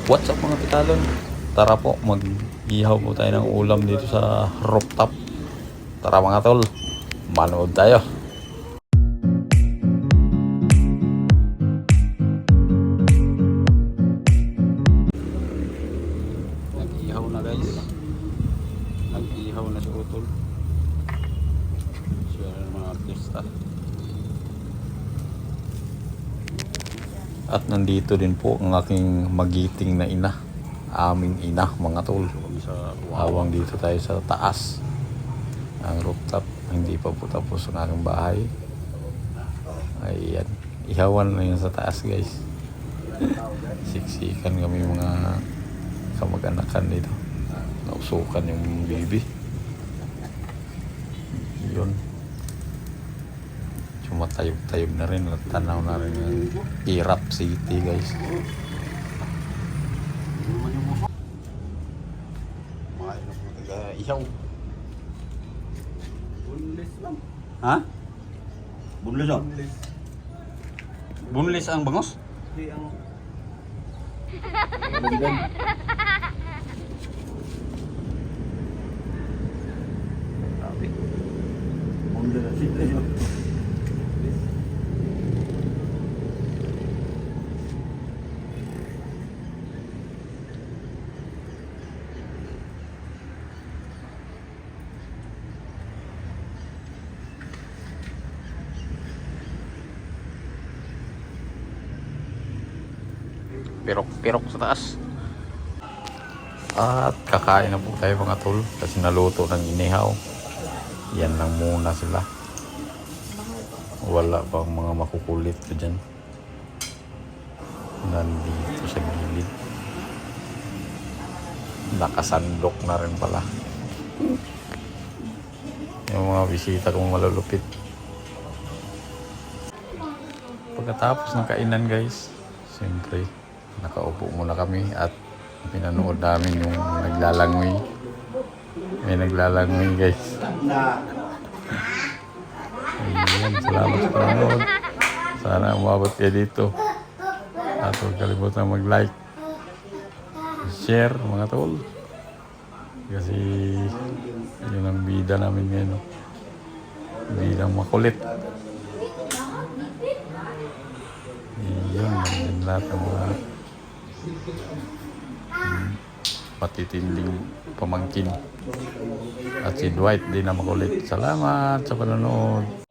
What's up mga pitalon? Tara po, mag-ihaw po tayo ng ulam dito sa rooftop. Tara mga tol, manood tayo. Nag-ihaw na guys. Nag-ihaw na si Utol. Siya ng mga artista. At nandito din po ang aking magiting na ina. Aming ina mga tol. Awang dito tayo sa taas. Ang rooftop. Hindi pa po tapos ang aking bahay. Ayan. Ihawan na yun sa taas guys. Siksikan kami mga kamag-anakan dito. Nausukan yung baby. Yun. Matayog-tayog na rin at tanaw na rin yung Irap City guys. Ihaw. Bunlis lang. Ha? Bunlis lang. Bunlis ang bangos? Hindi ang... Bundan. Grabe. Bundan na sila. Pirok-pirok sa taas. At kakain na po tayo mga tol kasi naluto ng inihaw. Yan lang muna sila. Wala pang mga makukulit ko dyan. Nandito sa gilid. Nakasandok na rin pala. Yung mga bisita kong malulupit. Pagkatapos ng kainan guys, siyempre nakaupo muna kami at pinanood namin yung naglalangoy. May naglalangoy guys. Ayan, salamat sa panonood. Sana umabot kayo dito. At huwag kalimutan mag-like, share mga tol. Kasi yun ang bida namin ngayon. No? Bidang makulit. Yun, yun lahat ng mga patitinding pamangkin. At si Dwight din na makulit. Salamat sa panonood.